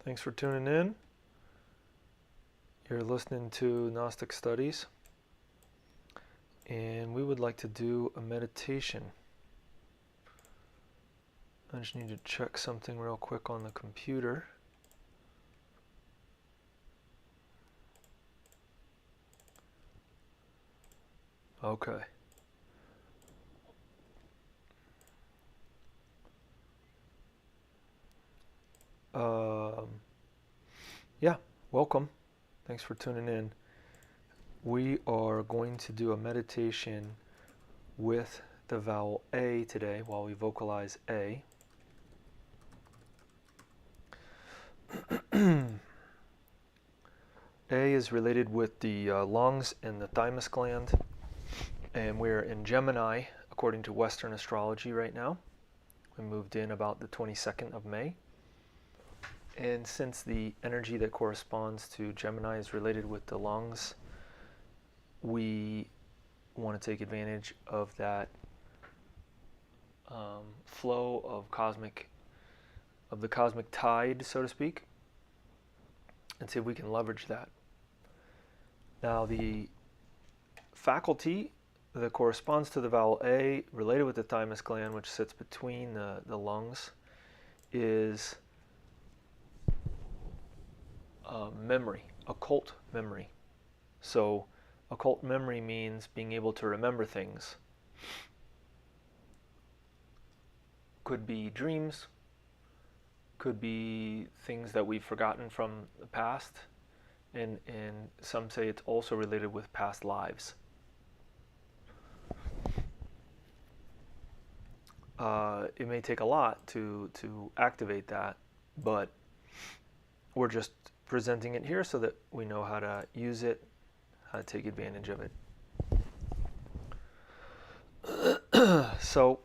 Thanks for tuning in. You're listening to Gnostic Studies, and we would like to do a meditation. I just need to check something real quick on the computer. Okay. Yeah, welcome. Thanks for tuning in. We are going to do a meditation with the vowel A today while we vocalize A. A is related with the lungs and the thymus gland, and we're in Gemini according to Western astrology right now. We moved in about the 22nd of May. And since the energy that corresponds to Gemini is related with the lungs, we want to take advantage of that flow of the cosmic tide, so to speak, and see if we can leverage that. Now, the faculty that corresponds to the vowel A, related with the thymus gland, which sits between the lungs, is memory, occult memory. So occult memory means being able to remember things. Could be dreams, could be things that we've forgotten from the past, and some say it's also related with past lives. It may take a lot to activate that, but we're just presenting it here so that we know how to use it, how to take advantage of it. So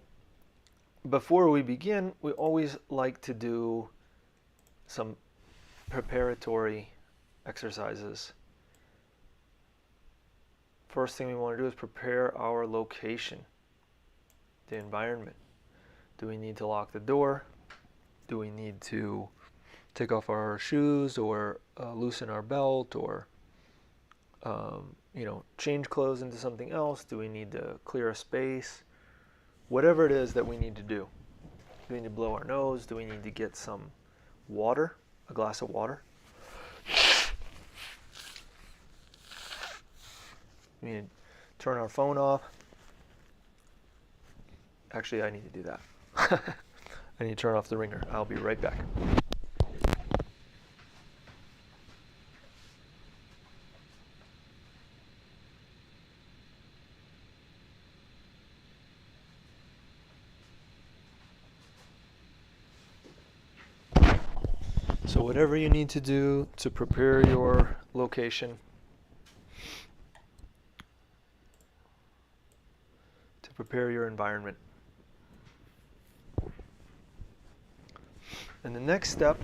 before we begin, we always like to do some preparatory exercises. First thing we want to do is prepare our location, the environment. Do we need to lock the door? Do we need to take off our shoes or loosen our belt, or change clothes into something else? Do we need to clear a space? Whatever it is that we need to do. Do we need to blow our nose? Do we need to get some water, a glass of water? We need to turn our phone off. Actually, I need to do that. I need to turn off the ringer. I'll be right back. So whatever you need to do to prepare your location, to prepare your environment. And the next step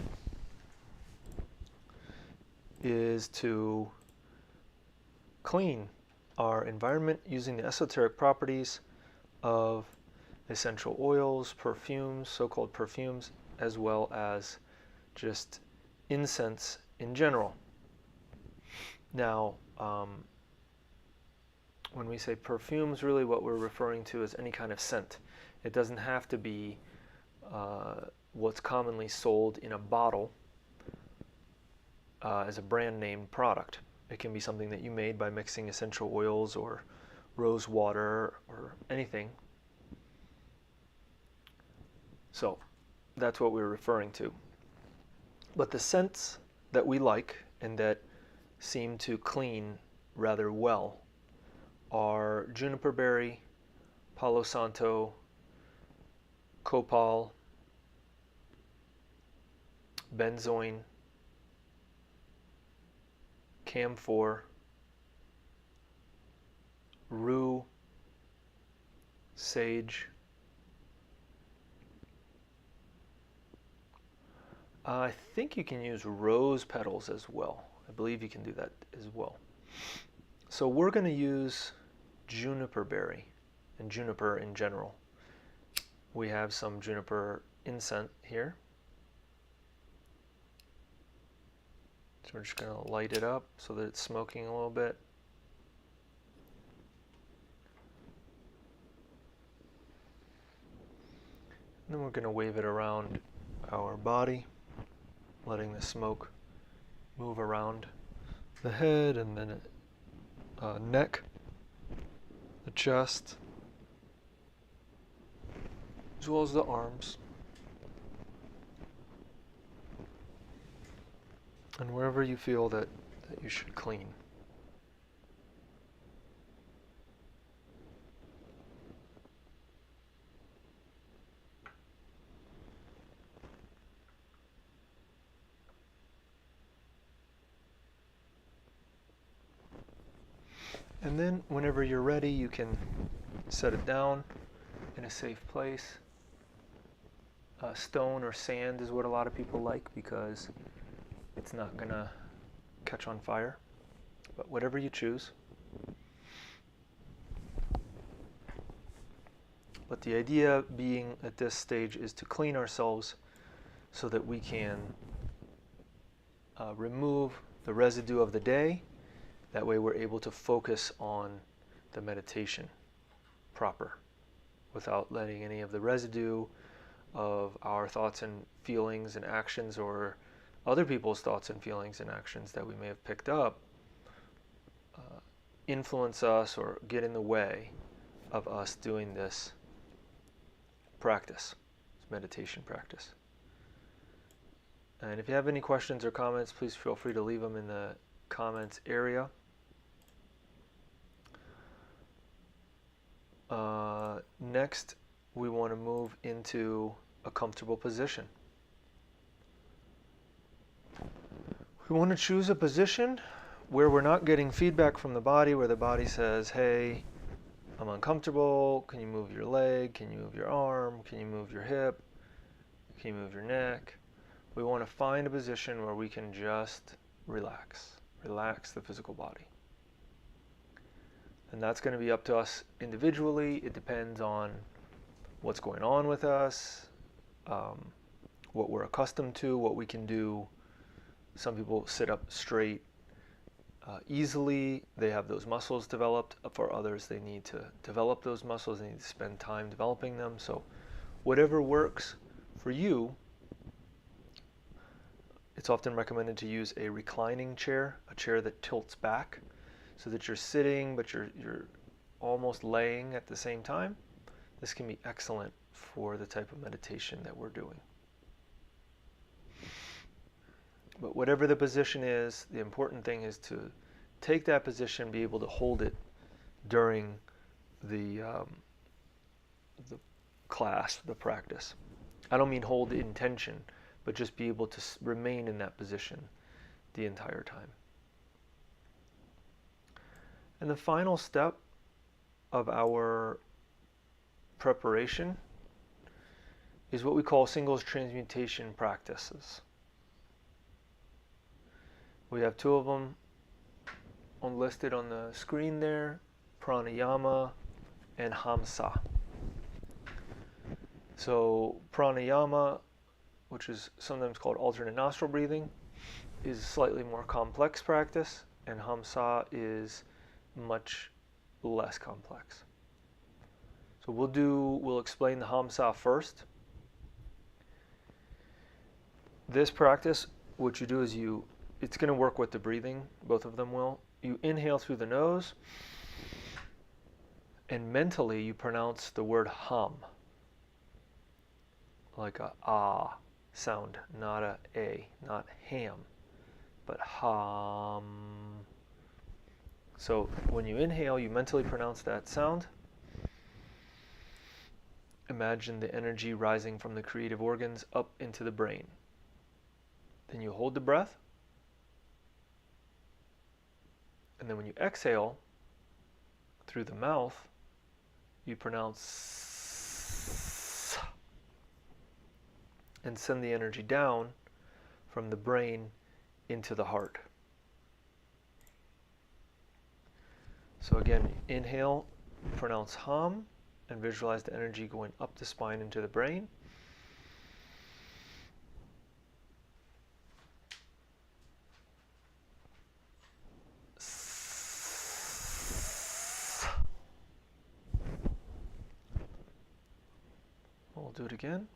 is to clean our environment using the esoteric properties of essential oils, perfumes, so-called perfumes, as well as just incense in general. Now, when we say perfumes, really what we're referring to is any kind of scent. It doesn't have to be what's commonly sold in a bottle as a brand name product. It can be something that you made by mixing essential oils or rose water or anything. So that's what we're referring to. But the scents that we like and that seem to clean rather well are juniper berry, palo santo, copal, benzoin, camphor, rue, sage. I think you can use rose petals as well. I believe you can do that as well. So we're going to use juniper berry and juniper in general. We have some juniper incense here. So we're just going to light it up so that it's smoking a little bit. And then we're going to wave it around our body, letting the smoke move around the head and then neck, the chest, as well as the arms. And wherever you feel that you should clean. And then whenever you're ready, you can set it down in a safe place. Stone or sand is what a lot of people like because it's not going to catch on fire. But whatever you choose. But the idea being at this stage is to clean ourselves so that we can remove the residue of the day. That way we're able to focus on the meditation proper without letting any of the residue of our thoughts and feelings and actions or other people's thoughts and feelings and actions that we may have picked up influence us or get in the way of us doing this practice, this meditation practice. And if you have any questions or comments, please feel free to leave them in the comments area. Next, we want to move into a comfortable position. We want to choose a position where we're not getting feedback from the body, where the body says, hey, I'm uncomfortable, can you move your leg, can you move your arm, can you move your hip, can you move your neck? We want to find a position where we can just relax the physical body. And that's going to be up to us individually. It depends on what's going on with us, what we're accustomed to, what we can do. Some people sit up straight easily. They have those muscles developed. For others, they need to develop those muscles. They need to spend time developing them. So whatever works for you, it's often recommended to use a reclining chair, a chair that tilts back so that you're sitting but you're almost laying at the same time. This can be excellent for the type of meditation that we're doing. But whatever the position is, the important thing is to take that position, be able to hold it during the class, the practice. I don't mean hold the intention, but just be able to remain in that position the entire time. And the final step of our preparation is what we call singles transmutation practices. We have two of them listed on the screen there, Pranayama and Hamsa. So Pranayama, which is sometimes called alternate nostril breathing, is a slightly more complex practice, and Hamsa is much less complex. So we'll explain the Hamsa first. This practice, what you do is it's going to work with the breathing, both of them will. You inhale through the nose, and mentally you pronounce the word hum, like a ah sound, not a, not ham, but hum. So when you inhale, you mentally pronounce that sound. Imagine the energy rising from the creative organs up into the brain. Then you hold the breath. And then when you exhale through the mouth, you pronounce and send the energy down from the brain into the heart. So again, inhale, pronounce hum, and visualize the energy going up the spine into the brain. do it again.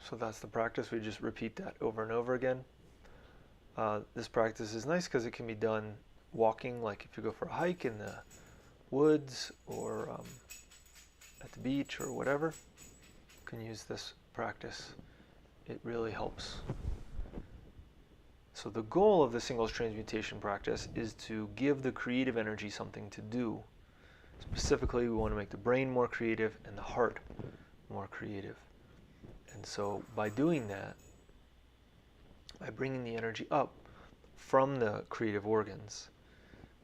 So that's the practice. We just repeat that over and over again. This practice is nice because it can be done walking, like if you go for a hike in the woods or at the beach or whatever. You can use this practice. It really helps. So the goal of the singles transmutation practice is to give the creative energy something to do. Specifically, we want to make the brain more creative and the heart more creative. And so by doing that, by bringing the energy up from the creative organs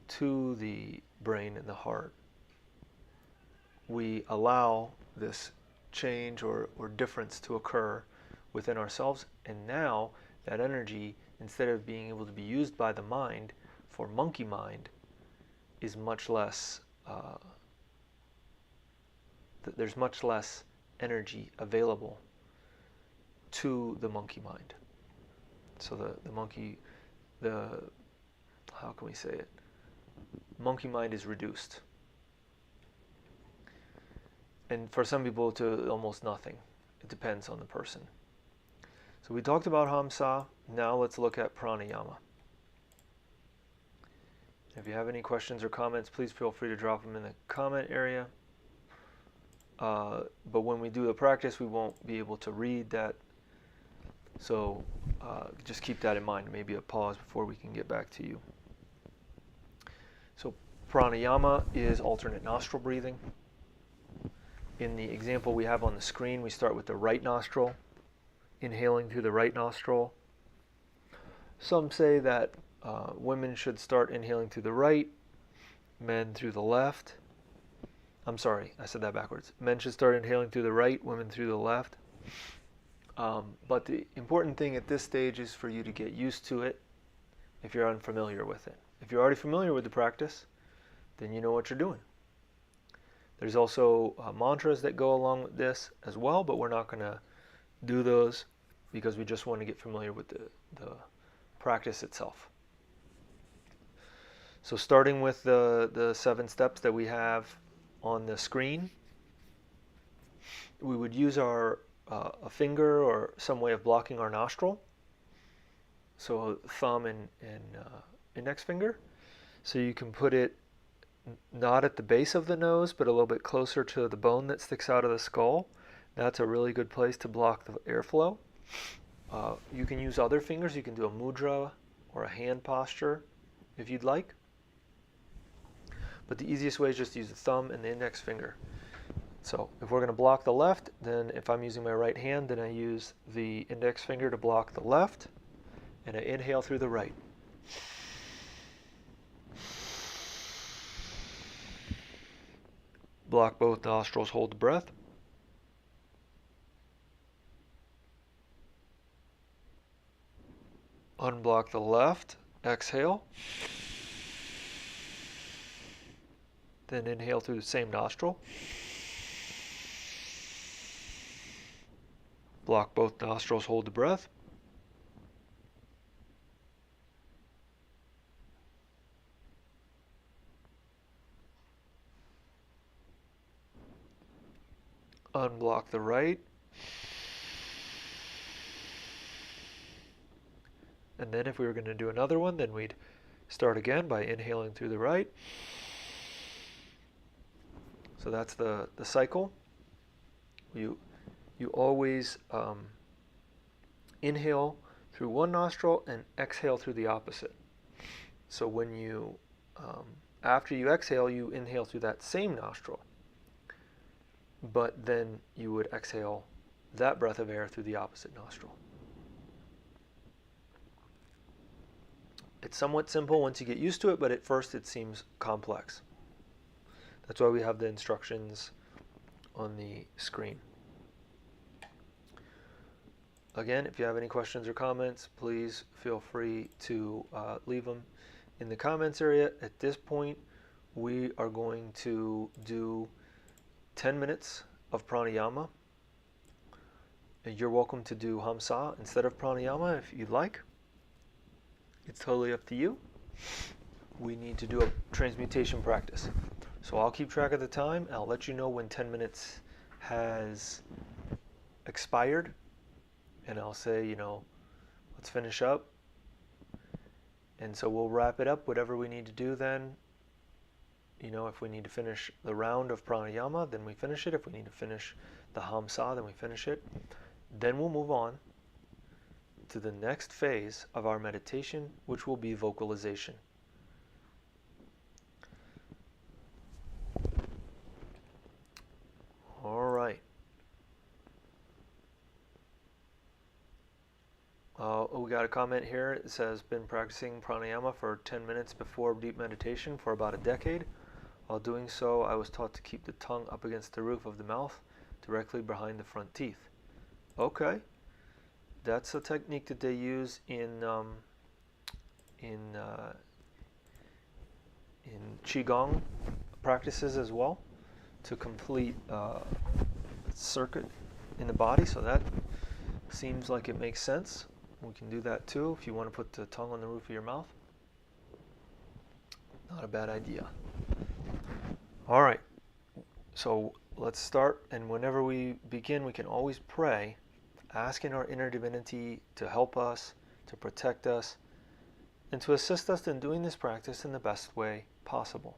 to the brain and the heart, we allow this change or difference to occur within ourselves. And now that energy, instead of being able to be used by the mind for monkey mind, is much less, there's much less energy available to the monkey mind. So the monkey, how can we say it? Monkey mind is reduced. And for some people to almost nothing. It depends on the person. So we talked about Hamsa. Now let's look at Pranayama. If you have any questions or comments, please feel free to drop them in the comment area. But when we do the practice, we won't be able to read that. So just keep that in mind. Maybe a pause before we can get back to you. So Pranayama is alternate nostril breathing. In the example we have on the screen, we start with the right nostril, inhaling through the right nostril. Some say that women should start inhaling through the right, men through the left. I'm sorry, I said that backwards. Men should start inhaling through the right, women through the left. But the important thing at this stage is for you to get used to it if you're unfamiliar with it. If you're already familiar with the practice, then you know what you're doing. There's also mantras that go along with this as well, but we're not going to do those because we just want to get familiar with the practice itself. So starting with the 7 steps that we have on the screen, we would use our a finger or some way of blocking our nostril. So thumb and index finger. So you can put it not at the base of the nose, but a little bit closer to the bone that sticks out of the skull. That's a really good place to block the airflow. You can use other fingers. You can do a mudra or a hand posture if you'd like. But the easiest way is just to use the thumb and the index finger. So if we're going to block the left, then if I'm using my right hand, then I use the index finger to block the left, and I inhale through the right. Block both nostrils, hold the breath. Unblock the left, exhale. Then inhale through the same nostril. Block both nostrils, hold the breath. Unblock the right. And then if we were going to do another one, then we'd start again by inhaling through the right. So that's the cycle. You always inhale through one nostril and exhale through the opposite. So when you, after you exhale, you inhale through that same nostril. But then you would exhale that breath of air through the opposite nostril. It's somewhat simple once you get used to it, but at first it seems complex. That's why we have the instructions on the screen. Again, if you have any questions or comments, please feel free to leave them in the comments area. At this point, we are going to do 10 minutes of pranayama. And you're welcome to do Hamsa instead of pranayama if you'd like. It's totally up to you. We need to do a transmutation practice. So I'll keep track of the time. I'll let you know when 10 minutes has expired. And I'll say, you know, let's finish up. And so we'll wrap it up, whatever we need to do then. You know, if we need to finish the round of pranayama, then we finish it. If we need to finish the Hamsa, then we finish it. Then we'll move on to the next phase of our meditation, which will be vocalization. All right. We got a comment here. It says, been practicing pranayama for 10 minutes before deep meditation for about a decade. While doing so, I was taught to keep the tongue up against the roof of the mouth, directly behind the front teeth. Okay, that's a technique that they use in qigong practices as well, to complete a circuit in the body. So that seems like it makes sense. We can do that too if you want to put the tongue on the roof of your mouth. Not a bad idea. All right, so let's start, and whenever we begin, we can always pray, asking our inner divinity to help us, to protect us, and to assist us in doing this practice in the best way possible.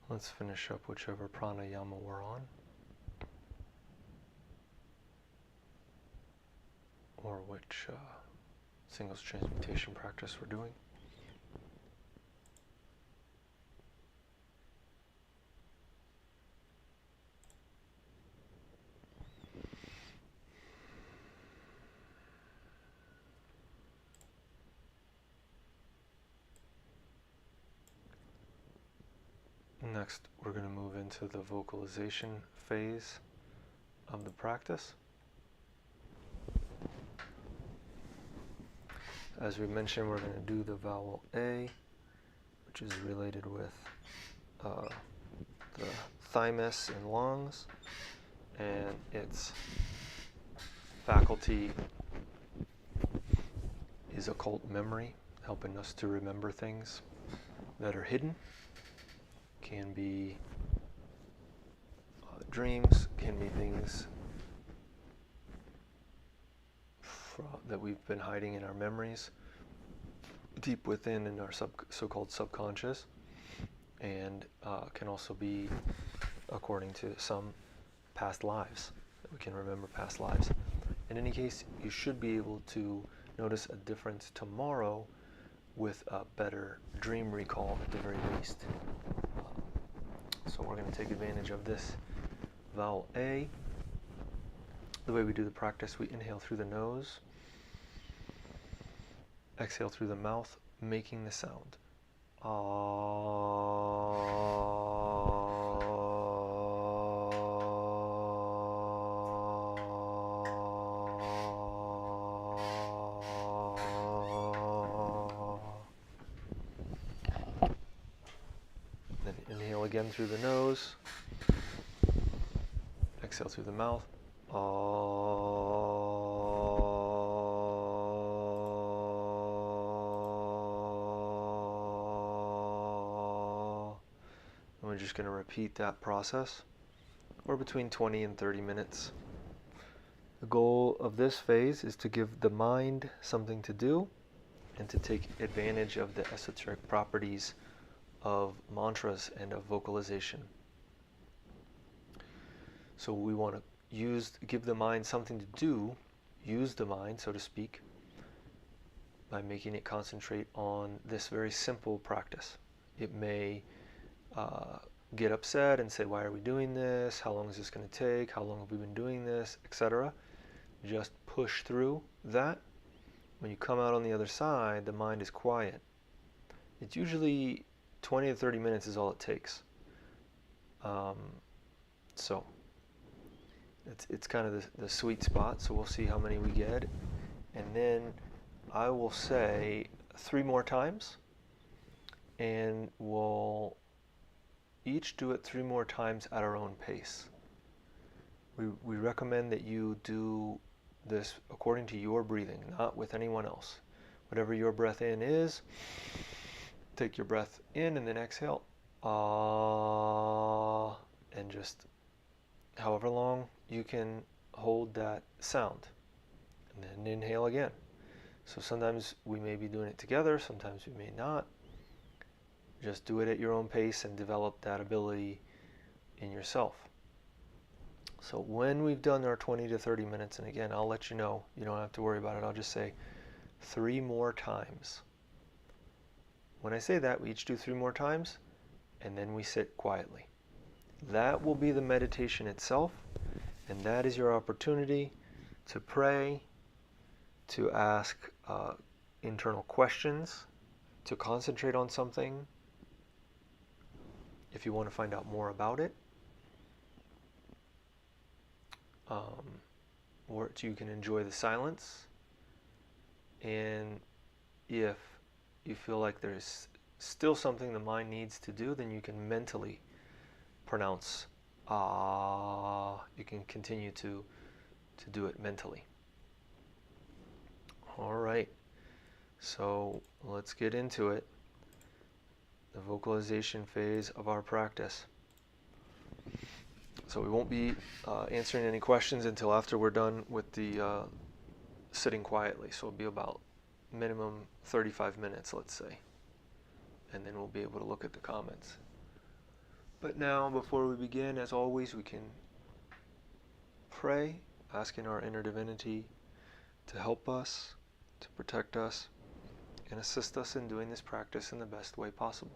Let's finish up whichever pranayama we're on, or which singles transmutation practice we're doing. Next, we're going to move into the vocalization phase of the practice. As we mentioned, we're going to do the vowel A, which is related with the thymus and lungs, and its faculty is occult memory, helping us to remember things that are hidden. Can be dreams, can be things that we've been hiding in our memories, deep within in our so-called subconscious, and can also be, according to some, past lives, that we can remember past lives. In any case, you should be able to notice a difference tomorrow with a better dream recall at the very least. So we're going to take advantage of this vowel A. The way we do the practice, we inhale through the nose, exhale through the mouth, making the sound. Then inhale again through the nose, exhale through the mouth. And we're just going to repeat that process for between 20 and 30 minutes. The goal of this phase is to give the mind something to do and to take advantage of the esoteric properties of mantras and of vocalization. So we want to give the mind something to do, use the mind, so to speak, by making it concentrate on this very simple practice. It may get upset and say, why are we doing this? How long is this going to take? How long have we been doing this? Etc. Just push through that. When you come out on the other side, the mind is quiet. It's usually 20 to 30 minutes is all it takes. So it's kind of the sweet spot, so we'll see how many we get. And then I will say 3 more times, and we'll each do it 3 more times at our own pace. We recommend that you do this according to your breathing, not with anyone else. Whatever your breath in is, take your breath in and then exhale. And just however long you can hold that sound. And then inhale again. So sometimes we may be doing it together, sometimes we may not. Just do it at your own pace and develop that ability in yourself. So when we've done our 20 to 30 minutes, and again, I'll let you know, you don't have to worry about it, I'll just say 3 more times. When I say that, we each do 3 more times, and then we sit quietly. That will be the meditation itself, and that is your opportunity to pray, to ask internal questions, to concentrate on something, if you want to find out more about it, or you can enjoy the silence. And if you feel like there's still something the mind needs to do, then you can mentally pronounce ah. You can continue to do it mentally. All right, so let's get into it. The vocalization phase of our practice. So we won't be answering any questions until after we're done with the sitting quietly. So it'll be about minimum 35 minutes, let's say. And then we'll be able to look at the comments. But now, before we begin, as always, we can pray, asking our inner divinity to help us, to protect us, and assist us in doing this practice in the best way possible.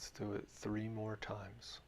Let's do it 3 more times.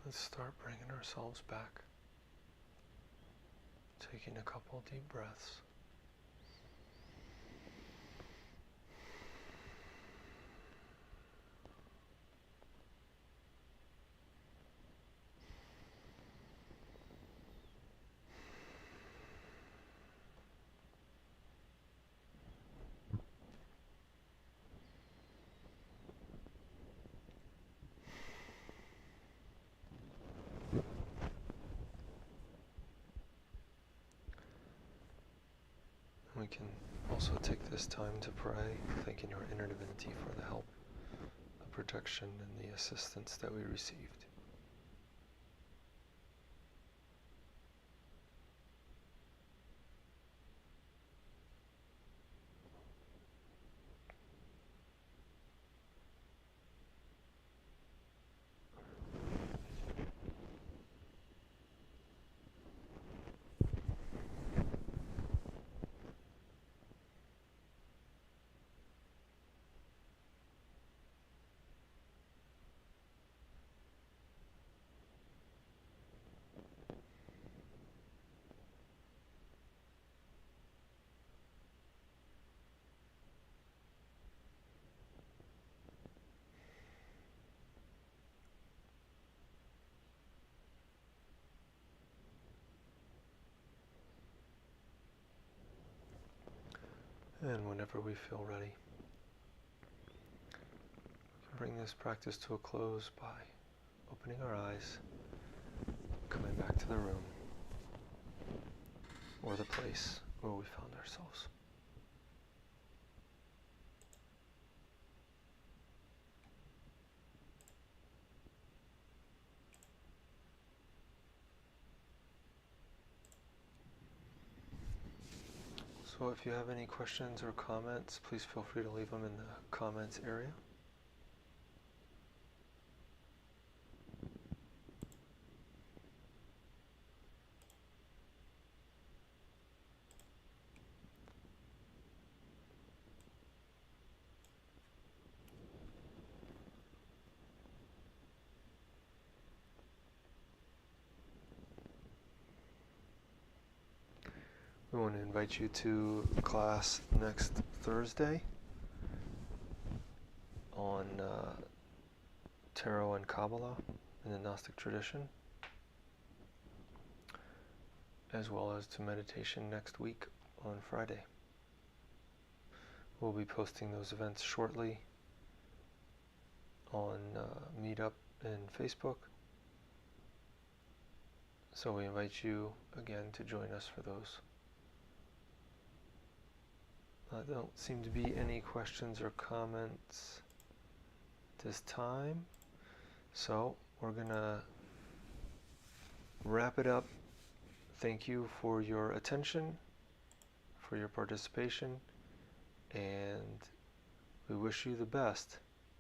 Let's start bringing ourselves back. Taking a couple deep breaths. We can also take this time to pray, thanking our inner divinity for the help, the protection, and the assistance that we received. And whenever we feel ready, we can bring this practice to a close by opening our eyes, coming back to the room or the place where we found ourselves. So if you have any questions or comments, please feel free to leave them in the comments area. We want to invite you to class next Thursday on Tarot and Kabbalah in the Gnostic tradition, as well as to meditation next week on Friday. We'll be posting those events shortly on Meetup and Facebook. So we invite you again to join us for those. There don't seem to be any questions or comments this time, so we're gonna wrap it up. Thank you for your attention, for your participation, and we wish you the best.